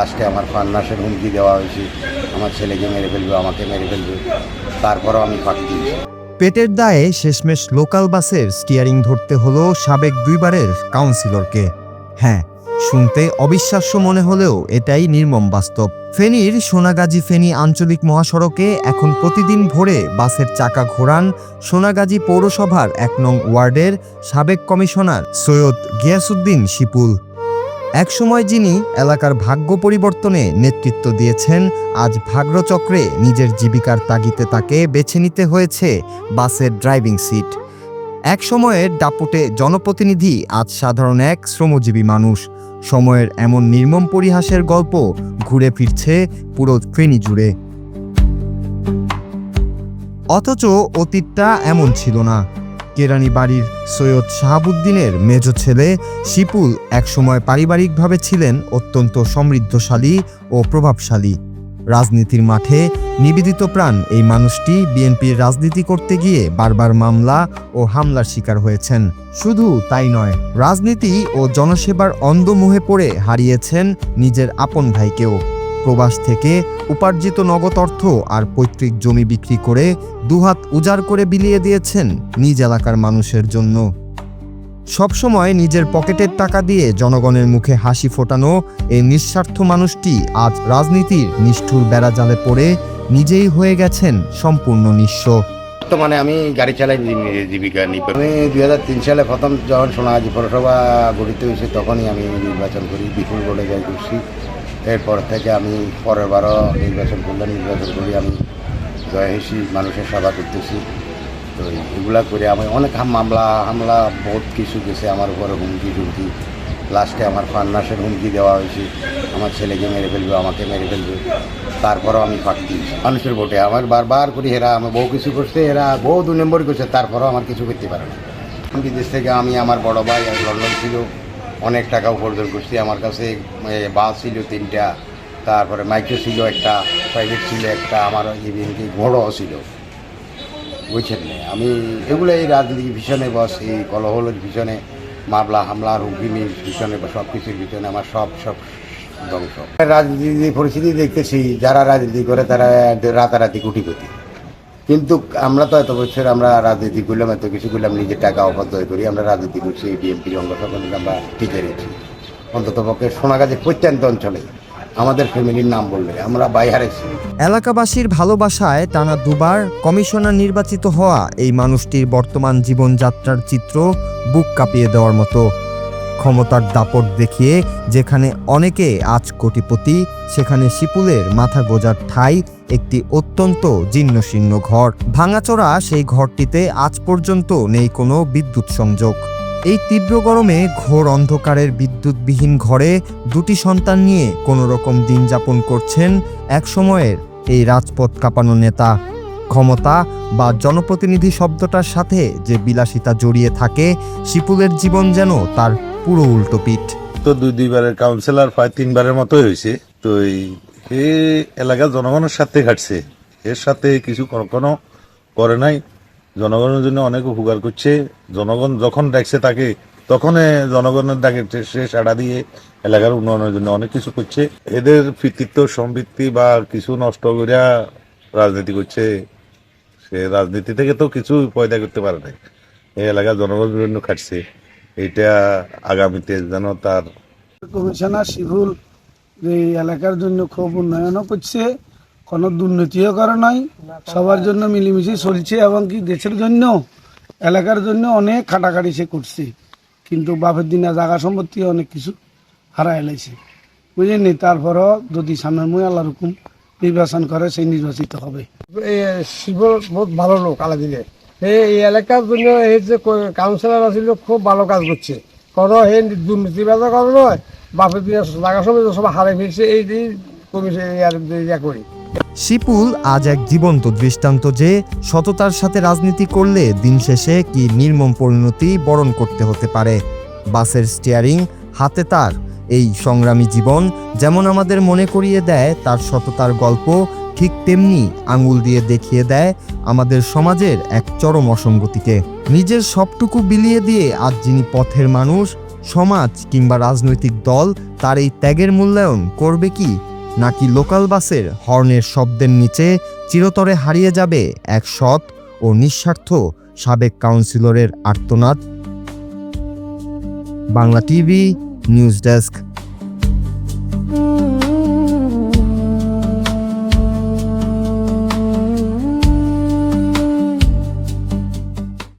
লাস্টে আমার প্রাণনাশের হুমকি দেওয়া হয়েছে, আমার ছেলেকে মেরে ফেলবে, আমাকে মেরে ফেলবে, তারপরও আমি ফাঁকি দিয়েছি। পেটের দায়ে শেষমেশ লোকাল বাসের স্টিয়ারিং ধরতে হলো সাবেক দুইবারের কাউন্সিলরকে। হ্যাঁ, শুনতে অবিশ্বাস্য মনে হলেও এটাই নির্মম বাস্তব। ফেনীর সোনাগাজী ফেনী আঞ্চলিক মহাসড়কে এখন প্রতিদিন ভোরে বাসের চাকা ঘোরান সোনাগাজী পৌরসভার ১ নং ওয়ার্ডের সাবেক কমিশনার সৈয়দ গিয়াসউদ্দিন শিপুল। একসময় যিনি এলাকার ভাগ্য পরিবর্তনে নেতৃত্ব দিয়েছেন, আজ ভাগ্যচক্রে নিজের জীবিকার তাগিদে তাকে বেছে নিতে হয়েছে বাসের ড্রাইভিং সিট। এক সময়ের দাপটে জনপ্রতিনিধি, আজ সাধারণ এক শ্রমজীবী মানুষ। সময়ের এমন নির্মম পরিহাসের গল্প ঘুরে ফিরছে পুরো ফেনী জুড়ে। অথচ অতীতটা এমন ছিল না। কেরানি বাড়ির সৈয়দ শাহাবুদ্দিনের মেজ ছেলে শিপুল একসময় পারিবারিকভাবে ছিলেন অত্যন্ত সমৃদ্ধশালী ও প্রভাবশালী। রাজনীতির মাঠে নিবেদিত প্রাণ এই মানুষটি বিএনপির রাজনীতি করতে গিয়ে বারবার মামলা ও হামলার শিকার হয়েছেন। শুধু তাই নয়, রাজনীতি ও জনসেবার অন্ধ মোহে পড়ে হারিয়েছেন নিজের আপন ভাইকেও। প্রবাস থেকে উপার্জিত নগদ অর্থ আর পৈতৃক জমি বিক্রি করে দুহাত উজাড় করে বিলিয়ে দিয়েছেন নিজ এলাকার মানুষের জন্য। সবসময় নিজের পকেটের টাকা দিয়ে জনগণের মুখে হাসি ফোটানো এই নিঃস্বার্থ মানুষটি আজ রাজনীতির নিষ্ঠুর বেড়াজালে পড়ে নিজেই হয়ে গেছেন সম্পূর্ণ নিঃস্ব। বর্তমানে আমি গাড়ি চালাই, জীবিকা নিই। আমি 2003 সালে প্রথম যখন সোনাগাজী পৌরসভা গঠিত হয়েছে তখনই আমি নির্বাচন করি, বিপুল ভোটে জয় করছি। এরপর থেকে আমি পরের বারও নির্বাচন করি, আমি জয় হয়েছি, মানুষের সেবা করতেছি। তো এগুলা করে আমি অনেক হামলা বহুত কিছু গেছে আমার উপরে, হুমকি টুমকি। লাস্টে আমার প্রাণনাশের হুমকি দেওয়া হয়েছে, আমার ছেলেকে মেরে ফেলবে, আমাকে মেরে ফেলবে, তারপরও আমি ফাঁকি দিয়েছি। মানুষের ভোটে আমার বারবার করি, এরা আমার বহু কিছু করছে, এরা বহু 2 নম্বরই করছে, তারপরও আমার কিছু করতে পারে না। বিদেশ থেকে আমি, আমার বড় ভাই লন্ডন ছিল, অনেক টাকা উপার্জন করছি। আমার কাছে বাস ছিল 3টা, তারপরে মাইক্রো ছিল একটা, প্রাইভেট ছিল একটা, আমার ইভেনকি বড়ও ছিল, বুঝছেন না। আমি এগুলো এই রাজনীতির পিছনে বস, এই কলহলের পিছনে, মামলা হামলার হুমকির পিছনে বা সব কিছুর পিছনে আমার সব ধ্বংস। রাজনীতির পরিস্থিতি দেখতেছি, যারা রাজনীতি করে তারা রাতারাতি কোটিপতি। কিন্তু আমরা তো এত বছর আমরা রাজনীতি করলাম, এত কিছু করলাম, নিজের টাকা অপচয় করি, আমরা রাজনীতি করছি বিএনপির অঙ্গ সংগঠন আমরা টিকে রেখেছি। অন্তত পক্ষে সোনাগাজী প্রত্যন্ত অঞ্চলে আমাদের ফ্যামিলির নাম বললে আমরা হারেছি। এলাকাবাসীর ভালোবাসায় টানা 2বার কমিশনার নির্বাচিত হওয়া এই মানুষটির বর্তমান জীবনযাত্রার চিত্র বুক কাঁপিয়ে দেওয়ার মতো। ক্ষমতার দাপট দেখিয়ে যেখানে অনেকে আজ কোটিপতি, সেখানে শিপুলের মাথা গোজার ঠাঁই একটি অত্যন্ত জীর্ণশীর্ণ ঘর। ভাঙাচোরা সেই ঘরটিতে আজ পর্যন্ত নেই কোনো বিদ্যুৎ সংযোগ। এই তীব্র গরমে ঘোর অন্ধকারের বিদ্যুৎবিহীন ঘরে 2টি সন্তান নিয়ে কোনো রকম দিন যাপন করছেন এক সময়ের এই রাজপথ কাঁপানো নেতা। ক্ষমতা বা জনপ্রতিনিধি শব্দটার সাথে যে বিলাসিতা জড়িয়ে থাকে, শিপুলের জীবন যেন তার পুরো উল্টো পিঠ। তো 2বারের কাউন্সিলর, প্রায় 3বারের মতোই হয়েছে। তো এই এলাকার জনগণের সাথে ঘাটছে, এর সাথে কিছু কখনো করে নাই। জনগণের জন্য অনেক উপকার করছে। জনগণ যখন ডাকছে তাকে, তখন জনগণের ডাকে সে সাড়া দিয়ে এলাকার উন্নয়নের জন্য অনেক কিছু করছে। এদের কৃতিত্ব সম্পৃক্তি বা কিছু নষ্ট করিয়া রাজনীতি করছে, সে রাজনীতি থেকে তো কিছু পয়দা করতে পারে নাই। এই এলাকার জনগণের জন্য খাটছে, এইটা আগামীতে যেন তার। কমিশনার শিপুল এই এলাকার জন্য খুব উন্নয়নও করছে, কোনো দুর্নীতিও করে নাই, সবার জন্য মিলেমিশে চলছে, এবং কি দেশের জন্য, এলাকার জন্য অনেক খাটাখাটি সে করছে। কিন্তু বাপের দিনে জায়গা সম্পত্তি অনেক কিছু হারাই এলাইছে, বুঝলেনি। তারপরও যদি সামনের মুই আল্লাহর হুকুম নির্বাচন করে, সেই নির্বাচিত হবে। শিবল বহুত ভালো লোক আলাদিনে, এই এলাকার জন্য এই যে কাউন্সিলর আছিল খুব ভালো কাজ করছে, কোনো এই দুর্নীতিবাদা করে নয়, বাপের দিনে জায়গা সম্পত্তি সব হারাই ফেলছে। এই কমিশন করি। শিপুল আজ এক জীবন্ত দৃষ্টান্ত যে সততার সাথে রাজনীতি করলে দিন শেষে কি নির্মম পরিণতি বরণ করতে হতে পারে। বাসের স্টিয়ারিং হাতে তার এই সংগ্রামী জীবন যেমন আমাদের মনে করিয়ে দেয় তার সততার গল্প, ঠিক তেমনি আঙুল দিয়ে দেখিয়ে দেয় আমাদের সমাজের এক চরম অসঙ্গতিকে। নিজের সবটুকু বিলিয়ে দিয়ে আজ যিনি পথের মানুষ, সমাজ কিংবা রাজনৈতিক দল তার এই ত্যাগের মূল্যায়ন করবে কি, নাকি লোকাল বাসের হর্নের শব্দের নিচে চিরতরে হারিয়ে যাবে এক সৎ ও নিঃস্বার্থ সাবেক কাউন্সিলরের আর্তনাদ? Bangla TV news desk.